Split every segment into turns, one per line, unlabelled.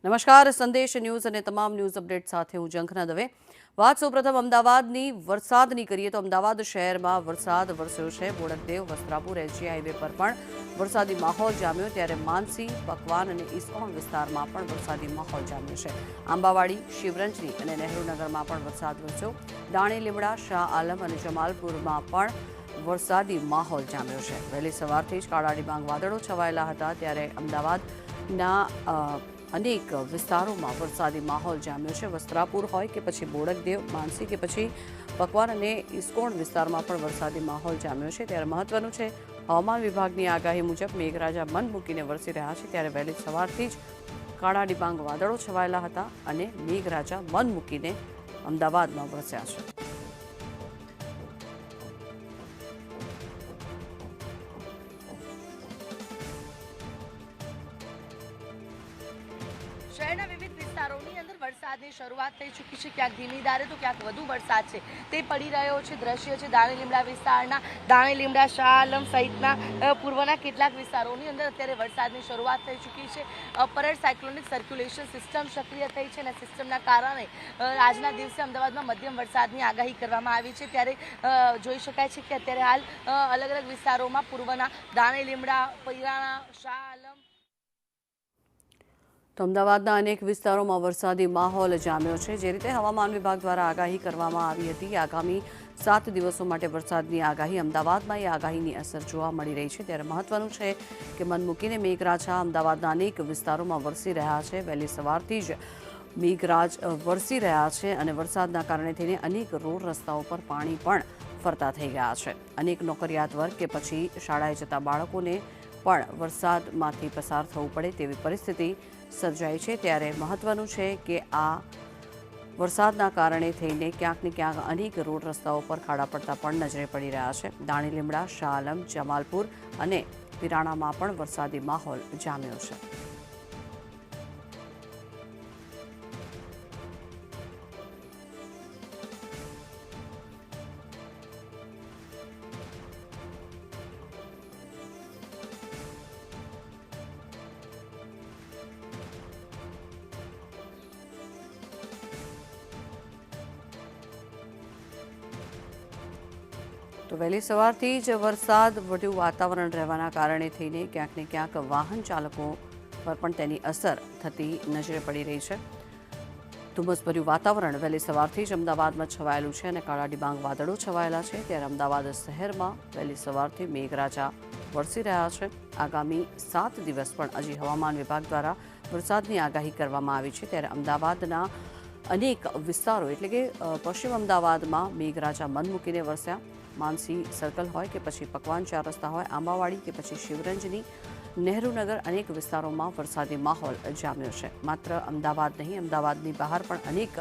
નમસ્કાર, સંદેશ ન્યૂઝ અને તમામ ન્યૂઝ અપડેટ સાથે હું ઝંખના દવે। વાત સૌપ્રથમ અમદાવાદની વરસાદની કરીએ તો અમદાવાદ શહેરમાં વરસાદ વરસ્યો છે। બોડકદેવ વસ્ત્રાપુર એસજી હાઈવે પર પણ વરસાદી માહોલ જામ્યો, ત્યારે માનસી, પકવાન અને ઇસ્કોન વિસ્તારમાં પણ વરસાદી માહોલ જામ્યો છે। આંબાવાડી, શિવરંજની અને નહેરુનગરમાં પણ વરસાદ વરસ્યો। દાણી લીમડા, શાહ આલમ અને જમાલપુરમાં પણ વરસાદી માહોલ જામ્યો છે। વહેલી સવારથી જ કાળા ડિબાંગ વાદળો છવાયેલા હતા, ત્યારે અમદાવાદના અનેક વિસ્તારોમાં વરસાદી માહોલ જામ્યો છે। વસ્ત્રાપુર હોય કે પછી બોડકદેવ, માનસી કે પછી પકવાન અને ઇસ્કોન વિસ્તારમાં પણ વરસાદી માહોલ જામ્યો છે। ત્યારે મહત્વનું છે, હવામાન વિભાગની આગાહી મુજબ મેઘરાજા મન મૂકીને વરસી રહ્યા છે। ત્યારે વહેલી સવારથી જ કાળા ડિબાંગ વાદળો છવાયેલા હતા અને મેઘરાજા મન મૂકીને અમદાવાદમાં વરસ્યા છે।
શહેરના વિવિધ વિસ્તારોની અંદર વરસાદની શરૂઆત થઈ ચૂકી છે। ક્યાંક ધીમી ધારે તો ક્યાંક વધુ વરસાદ છે તે પડી રહ્યો છે। દ્રશ્ય છે દાણી લીમડા વિસ્તારના। દાણી લીમડા, શાહ આલમ સહિતના પૂર્વના કેટલાક વિસ્તારોની અંદર અત્યારે વરસાદની શરૂઆત થઈ ચૂકી છે। અપર સાયક્લોનિક સર્ક્યુલેશન સિસ્ટમ સક્રિય થઈ છે અને સિસ્ટમના કારણે આજના દિવસે અમદાવાદમાં મધ્યમ વરસાદની આગાહી કરવામાં આવી છે। ત્યારે જોઈ શકાય છે કે અત્યારે હાલ અલગ અલગ વિસ્તારોમાં પૂર્વના દાણી લીમડા, પૈરાણા, શાહ આલમ
તો અમદાવાદના અનેક વિસ્તારોમાં વરસાદી માહોલ જામ્યો છે। જે રીતે હવામાન વિભાગ દ્વારા આગાહી કરવામાં આવી હતી, આગામી 7 દિવસો માટે વરસાદની આગાહી, અમદાવાદમાં એ આગાહીની અસર જોવા મળી રહી છે। ત્યારે મહત્વનું છે કે મન મૂકીને મેઘરાજા અમદાવાદના અનેક વિસ્તારોમાં વરસી રહ્યા છે। વહેલી સવારથી જ મેઘરાજ વરસી રહ્યા છે અને વરસાદના કારણે થઈને અનેક રોડ રસ્તાઓ પર પાણી પણ ફરતા થઈ ગયા છે। અનેક નોકરિયાત વર્ગ કે પછી શાળાએ જતા બાળકોને પણ વરસાદમાંથી પસાર થવું પડે તેવી પરિસ્થિતિ સર્જાઈ છે। ત્યારે મહત્વનું છે કે આ વરસાદના કારણે થઈને ક્યાંક ને ક્યાંક અનેક રોડ રસ્તાઓ પર ખાડા પડતા પણ નજરે પડી રહ્યા છે। દાણી લીમડા, શાહ આલમ, જમાલપુર અને પીરાણામાં પણ વરસાદી માહોલ જામ્યો છે। તો વહેલી સવારથી જ વરસાદ વધુ વાતાવરણ રહેવાના કારણે થઈને ક્યાંક ને ક્યાંક વાહન ચાલકો પર પણ તેની અસર થતી નજરે પડી રહી છે। ધુમ્મસભર્યું વાતાવરણ વહેલી સવારથી જ અમદાવાદમાં છવાયેલું છે અને કાળા ડિબાંગ વાદળો છવાયેલા છે। ત્યારે અમદાવાદ શહેરમાં વહેલી સવારથી મેઘરાજા વરસી રહ્યા છે। આગામી 7 દિવસ પણ હજી હવામાન વિભાગ દ્વારા વરસાદની આગાહી કરવામાં આવી છે। ત્યારે અમદાવાદના અનેક વિસ્તારો એટલે કે પશ્ચિમ અમદાવાદમાં મેઘરાજા મન મૂકીને વરસ્યા। માનસી સર્કલ હોય કે પછી પકવાન 4 રસ્તા હોય, આંબાવાડી કે પછી શિવરંજની, નહેરુનગર અનેક વિસ્તારોમાં વરસાદી માહોલ જામ્યો છે। માત્ર અમદાવાદ નહીં, અમદાવાદની બહાર પણ અનેક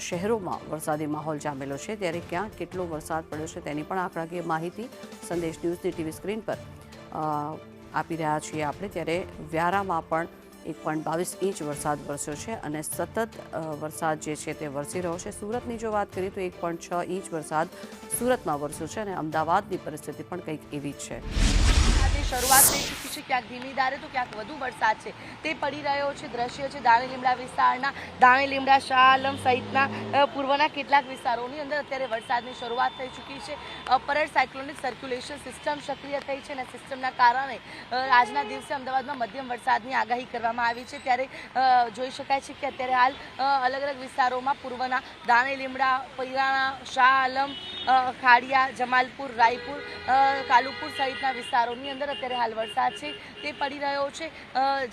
શહેરોમાં વરસાદી માહોલ જામેલો છે। ત્યારે ક્યાં કેટલો વરસાદ પડ્યો છે તેની પણ આંકડાકીય માહિતી સંદેશ ન્યૂઝની ટીવી સ્ક્રીન પર આપી રહ્યા છીએ આપણે। ત્યારે વ્યારામાં પણ 1.22 ઇંચ વરસાદ વરસ્યો છે અને સતત વરસાદ જે છે તે વરસી રહ્યો છે। સુરતની જો વાત કરીએ તો 1.6 ઇંચ વરસાદ સુરતમાં વરસ્યો છે અને અમદાવાદની પરિસ્થિતિ પણ કંઈક એવી જ છે।
શરૂઆત થઈ ચૂકી છે। ક્યાંક ધીમી ધારે તો ક્યાંક વધુ વરસાદ છે તે પડી રહ્યો છે। દ્રશ્ય છે દાણી લીમડા વિસ્તારના। દાણી લીમડા, શાહ આલમ સહિતના પૂર્વના કેટલાક વિસ્તારોની અંદર અત્યારે વરસાદની શરૂઆત થઈ ચૂકી છે। અપર સાયક્લોનિક સર્ક્યુલેશન સિસ્ટમ સક્રિય થઈ છે અને સિસ્ટમના કારણે આજના દિવસે અમદાવાદમાં મધ્યમ વરસાદની આગાહી કરવામાં આવી છે। ત્યારે જોઈ શકાય છે કે અત્યારે હાલ અલગ અલગ વિસ્તારોમાં પૂર્વના દાણી લીમડા, પૈરાણા, શાહ આલમ, ખાડિયા, જમાલપુર, રાયપુર, કાલુપુર સહિતના વિસ્તારોની અંદર અત્યારે હાલ વરસાદ છે તે પડી રહ્યો છે।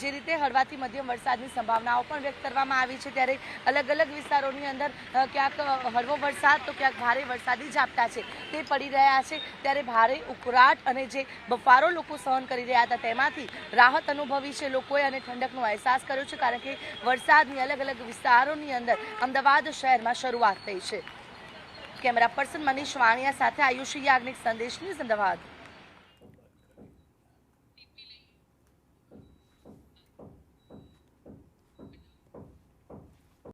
જે રીતે હળવાથી મધ્યમ વરસાદની સંભાવનાઓ પણ વ્યક્ત કરવામાં આવી છે। ત્યારે અલગ અલગ વિસ્તારોની અંદર ક્યાંક હળવો વરસાદ તો ક્યાંક ભારે વરસાદી ઝાપટા છે તે પડી રહ્યા છે। ત્યારે ભારે ઉકળાટ અને જે બફારો લોકો સહન કરી રહ્યા હતા તેમાંથી રાહત અનુભવી છે લોકોએ અને ઠંડકનો અહેસાસ કર્યો છે, કારણ કે વરસાદની અલગ અલગ વિસ્તારોની અંદર અમદાવાદ શહેરમાં શરૂઆત થઈ છે। કેમેરા પર્સન મનીષ વાણિયા સાથે આયુષી યાજ્ઞિક, સંદેશ ન્યૂઝ, અમદાવાદ।